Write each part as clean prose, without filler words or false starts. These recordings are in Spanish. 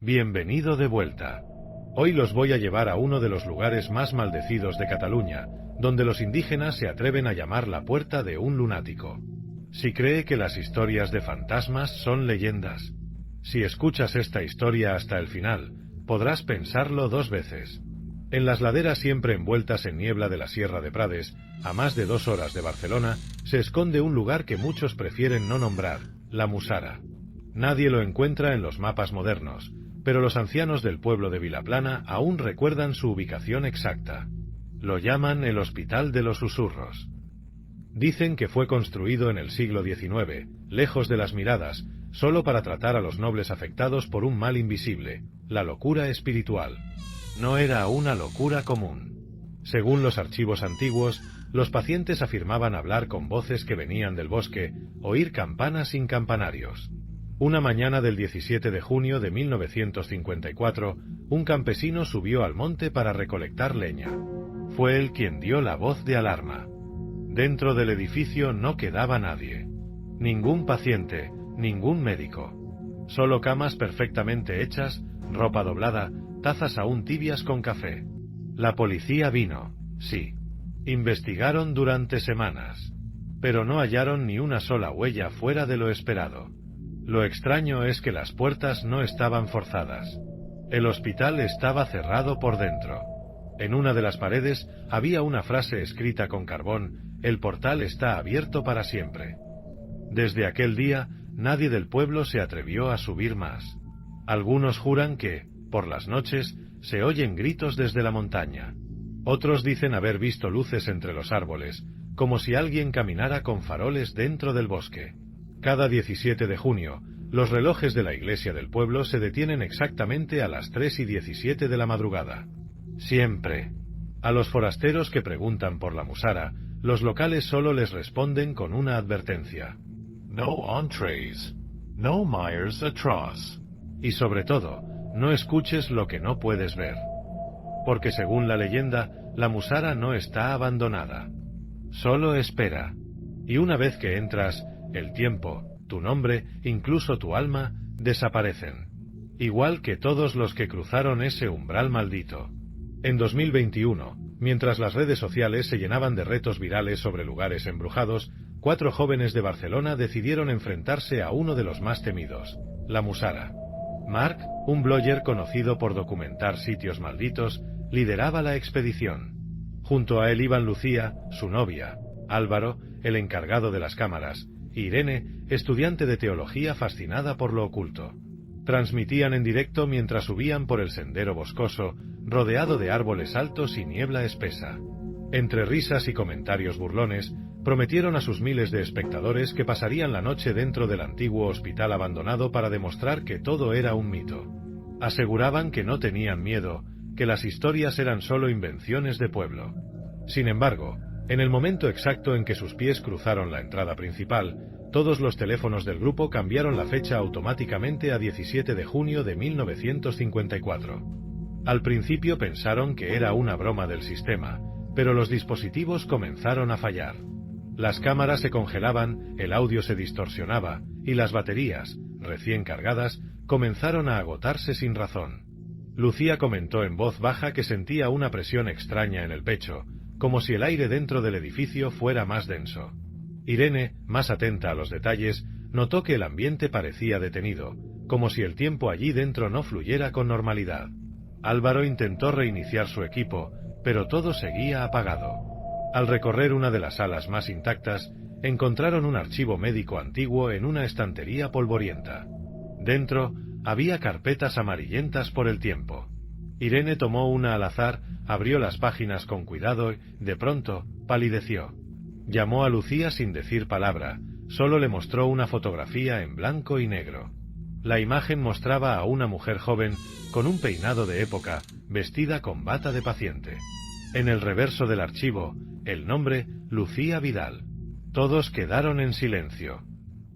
Bienvenido de vuelta. Hoy los voy a llevar a uno de los lugares más maldecidos de Cataluña, donde los indígenas se atreven a llamar la puerta de un lunático. Si cree que las historias de fantasmas son leyendas. Si escuchas esta historia hasta el final, podrás pensarlo dos veces. En las laderas siempre envueltas en niebla de la Sierra de Prades, a más de 2 horas de Barcelona, se esconde un lugar que muchos prefieren no nombrar, la Mussara. Nadie lo encuentra en los mapas modernos, pero los ancianos del pueblo de Vilaplana aún recuerdan su ubicación exacta. Lo llaman el Hospital de los Susurros. Dicen que fue construido en el siglo XIX, lejos de las miradas, solo para tratar a los nobles afectados por un mal invisible, la locura espiritual. No era una locura común. Según los archivos antiguos, los pacientes afirmaban hablar con voces que venían del bosque, oír campanas sin campanarios. Una mañana del 17 de junio de 1954, un campesino subió al monte para recolectar leña. Fue él quien dio la voz de alarma. Dentro del edificio no quedaba nadie. Ningún paciente, ningún médico. Solo camas perfectamente hechas, ropa doblada, tazas aún tibias con café. La policía vino, sí. Investigaron durante semanas. Pero no hallaron ni una sola huella fuera de lo esperado. Lo extraño es que las puertas no estaban forzadas. El hospital estaba cerrado por dentro. En una de las paredes había una frase escrita con carbón: el portal está abierto para siempre. Desde aquel día, nadie del pueblo se atrevió a subir más. Algunos juran que, por las noches, se oyen gritos desde la montaña. Otros dicen haber visto luces entre los árboles, como si alguien caminara con faroles dentro del bosque. Cada 17 de junio, los relojes de la iglesia del pueblo se detienen exactamente a las 3:17 de la madrugada. Siempre. A los forasteros que preguntan por la Mussara, los locales solo les responden con una advertencia: no entrees, no mires atrás. Y sobre todo, no escuches lo que no puedes ver. Porque según la leyenda, la Mussara no está abandonada. Solo espera. Y una vez que entras, el tiempo, tu nombre, incluso tu alma, desaparecen. Igual que todos los que cruzaron ese umbral maldito. En 2021, mientras las redes sociales se llenaban de retos virales sobre lugares embrujados, 4 jóvenes de Barcelona decidieron enfrentarse a uno de los más temidos, la Mussara. Marc, un blogger conocido por documentar sitios malditos, lideraba la expedición. Junto a él iban Lucía, su novia, Álvaro, el encargado de las cámaras, y Irene, estudiante de teología fascinada por lo oculto. Transmitían en directo mientras subían por el sendero boscoso, rodeado de árboles altos y niebla espesa. Entre risas y comentarios burlones, prometieron a sus miles de espectadores que pasarían la noche dentro del antiguo hospital abandonado para demostrar que todo era un mito. Aseguraban que no tenían miedo, que las historias eran solo invenciones de pueblo. Sin embargo, en el momento exacto en que sus pies cruzaron la entrada principal, todos los teléfonos del grupo cambiaron la fecha automáticamente a 17 de junio de 1954. Al principio pensaron que era una broma del sistema, pero los dispositivos comenzaron a fallar. Las cámaras se congelaban, el audio se distorsionaba, y las baterías, recién cargadas, comenzaron a agotarse sin razón. Lucía comentó en voz baja que sentía una presión extraña en el pecho, como si el aire dentro del edificio fuera más denso. Irene, más atenta a los detalles, notó que el ambiente parecía detenido, como si el tiempo allí dentro no fluyera con normalidad. Álvaro intentó reiniciar su equipo, pero todo seguía apagado. Al recorrer una de las salas más intactas, encontraron un archivo médico antiguo en una estantería polvorienta. Dentro, había carpetas amarillentas por el tiempo. Irene tomó una al azar, abrió las páginas con cuidado y, de pronto, palideció. Llamó a Lucía sin decir palabra, solo le mostró una fotografía en blanco y negro. La imagen mostraba a una mujer joven, con un peinado de época, vestida con bata de paciente. En el reverso del archivo, el nombre, Lucía Vidal. Todos quedaron en silencio.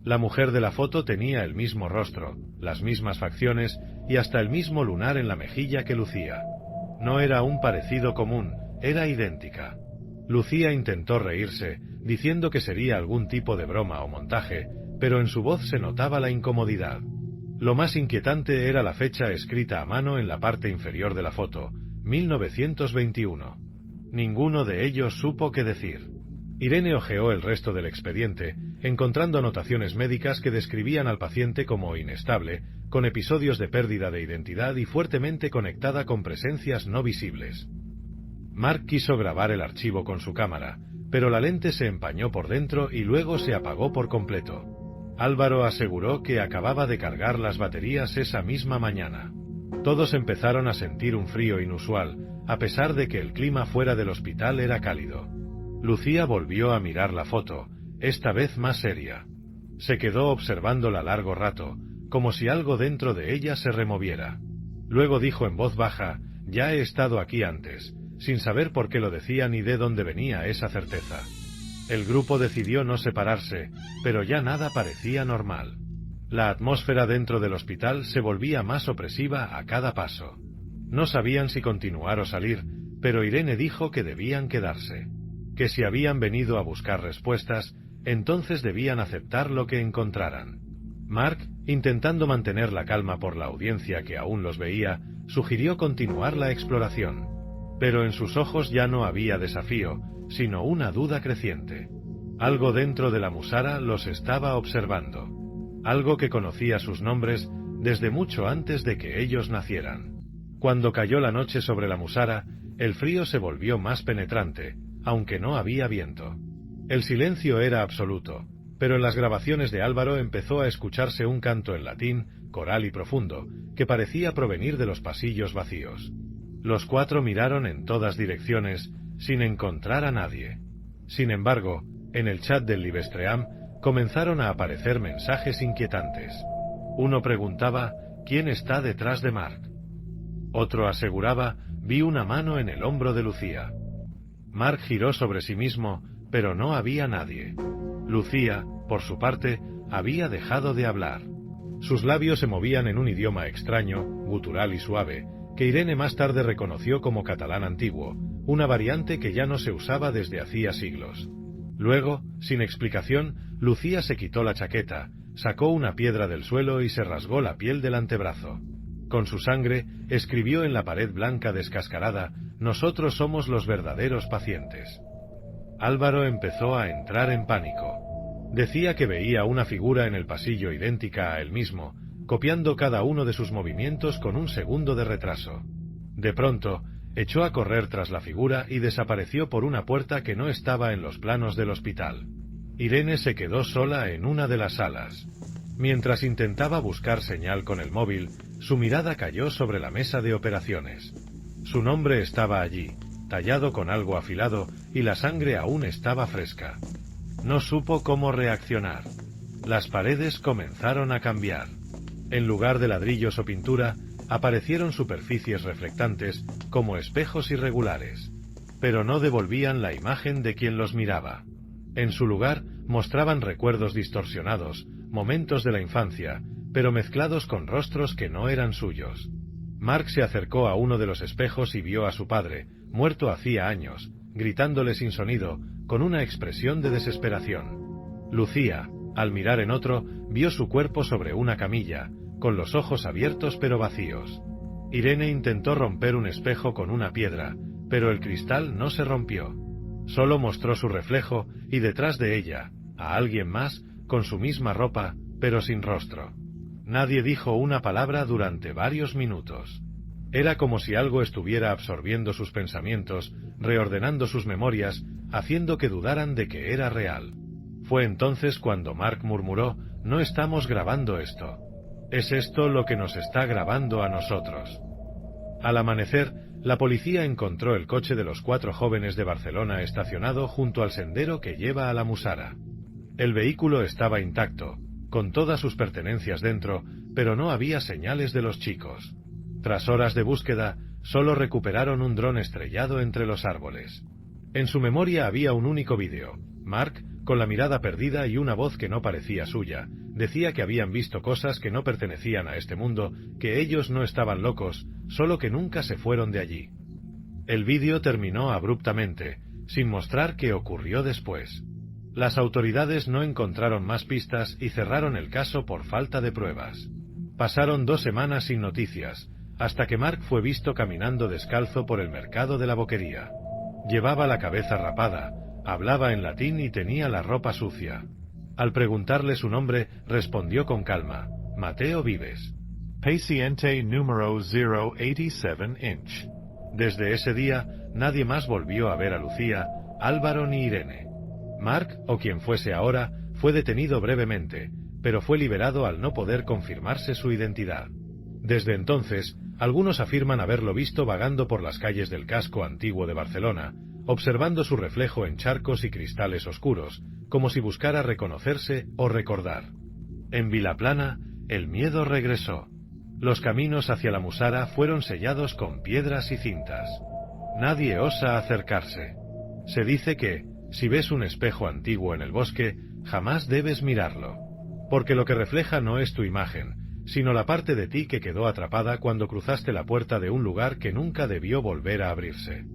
La mujer de la foto tenía el mismo rostro, las mismas facciones y hasta el mismo lunar en la mejilla que Lucía. No era un parecido común, era idéntica. Lucía intentó reírse, diciendo que sería algún tipo de broma o montaje, pero en su voz se notaba la incomodidad. Lo más inquietante era la fecha escrita a mano en la parte inferior de la foto, 1921. Ninguno de ellos supo qué decir. Irene hojeó el resto del expediente, encontrando anotaciones médicas que describían al paciente como inestable, con episodios de pérdida de identidad y fuertemente conectada con presencias no visibles. Mark quiso grabar el archivo con su cámara, pero la lente se empañó por dentro y luego se apagó por completo. Álvaro aseguró que acababa de cargar las baterías esa misma mañana. Todos empezaron a sentir un frío inusual, a pesar de que el clima fuera del hospital era cálido. Lucía volvió a mirar la foto, esta vez más seria. Se quedó observándola largo rato, como si algo dentro de ella se removiera. Luego dijo en voz baja: «Ya he estado aquí antes», sin saber por qué lo decía ni de dónde venía esa certeza. El grupo decidió no separarse, pero ya nada parecía normal. La atmósfera dentro del hospital se volvía más opresiva a cada paso. No sabían si continuar o salir, pero Irene dijo que debían quedarse. Que si habían venido a buscar respuestas, entonces debían aceptar lo que encontraran. Mark, intentando mantener la calma por la audiencia que aún los veía, sugirió continuar la exploración. Pero en sus ojos ya no había desafío, sino una duda creciente. Algo dentro de la musara los estaba observando. Algo que conocía sus nombres desde mucho antes de que ellos nacieran. Cuando cayó la noche sobre la musara, el frío se volvió más penetrante, aunque no había viento. El silencio era absoluto, pero en las grabaciones de Álvaro empezó a escucharse un canto en latín, coral y profundo, que parecía provenir de los pasillos vacíos. Los cuatro miraron en todas direcciones, sin encontrar a nadie. Sin embargo, en el chat del Livestream comenzaron a aparecer mensajes inquietantes. Uno preguntaba: ¿quién está detrás de Mark? Otro aseguraba: vi una mano en el hombro de Lucía. Mark giró sobre sí mismo, pero no había nadie. Lucía, por su parte, había dejado de hablar. Sus labios se movían en un idioma extraño, gutural y suave, que Irene más tarde reconoció como catalán antiguo, una variante que ya no se usaba desde hacía siglos. Luego, sin explicación, Lucía se quitó la chaqueta, sacó una piedra del suelo y se rasgó la piel del antebrazo. Con su sangre, escribió en la pared blanca descascarada: «Nosotros somos los verdaderos pacientes». Álvaro empezó a entrar en pánico. Decía que veía una figura en el pasillo idéntica a él mismo, copiando cada uno de sus movimientos con un segundo de retraso. De pronto, echó a correr tras la figura y desapareció por una puerta que no estaba en los planos del hospital. Irene se quedó sola en una de las salas. Mientras intentaba buscar señal con el móvil, su mirada cayó sobre la mesa de operaciones. Su nombre estaba allí, tallado con algo afilado, y la sangre aún estaba fresca. No supo cómo reaccionar. Las paredes comenzaron a cambiar. En lugar de ladrillos o pintura, aparecieron superficies reflectantes, como espejos irregulares. Pero no devolvían la imagen de quien los miraba. En su lugar, mostraban recuerdos distorsionados, momentos de la infancia, pero mezclados con rostros que no eran suyos. Mark se acercó a uno de los espejos y vio a su padre, muerto hacía años, gritándole sin sonido, con una expresión de desesperación. Lucía, al mirar en otro, vio su cuerpo sobre una camilla, con los ojos abiertos pero vacíos. Irene intentó romper un espejo con una piedra, pero el cristal no se rompió. Solo mostró su reflejo, y detrás de ella, a alguien más, con su misma ropa, pero sin rostro. Nadie dijo una palabra durante varios minutos. Era como si algo estuviera absorbiendo sus pensamientos, reordenando sus memorias, haciendo que dudaran de que era real. Fue entonces cuando Mark murmuró: «No estamos grabando esto. ¿Es esto lo que nos está grabando a nosotros?». Al amanecer, la policía encontró el coche de los 4 jóvenes de Barcelona estacionado junto al sendero que lleva a la Musara. El vehículo estaba intacto, con todas sus pertenencias dentro, pero no había señales de los chicos. Tras horas de búsqueda, solo recuperaron un dron estrellado entre los árboles. En su memoria había un único vídeo. Mark, con la mirada perdida y una voz que no parecía suya, decía que habían visto cosas que no pertenecían a este mundo, que ellos no estaban locos, solo que nunca se fueron de allí. El vídeo terminó abruptamente, sin mostrar qué ocurrió después. Las autoridades no encontraron más pistas y cerraron el caso por falta de pruebas. Pasaron 2 semanas sin noticias, hasta que Mark fue visto caminando descalzo por el mercado de la Boquería. Llevaba la cabeza rapada, hablaba en latín y tenía la ropa sucia. Al preguntarle su nombre, respondió con calma: Mateo Vives. Paciente número 087 inch. Desde ese día, nadie más volvió a ver a Lucía, Álvaro ni Irene. Mark, o quien fuese ahora, fue detenido brevemente, pero fue liberado al no poder confirmarse su identidad. Desde entonces, algunos afirman haberlo visto vagando por las calles del casco antiguo de Barcelona, observando su reflejo en charcos y cristales oscuros, como si buscara reconocerse o recordar. En Vilaplana, el miedo regresó. Los caminos hacia la Musara fueron sellados con piedras y cintas. Nadie osa acercarse. Se dice que, si ves un espejo antiguo en el bosque, jamás debes mirarlo, porque lo que refleja no es tu imagen, sino la parte de ti que quedó atrapada cuando cruzaste la puerta de un lugar que nunca debió volver a abrirse.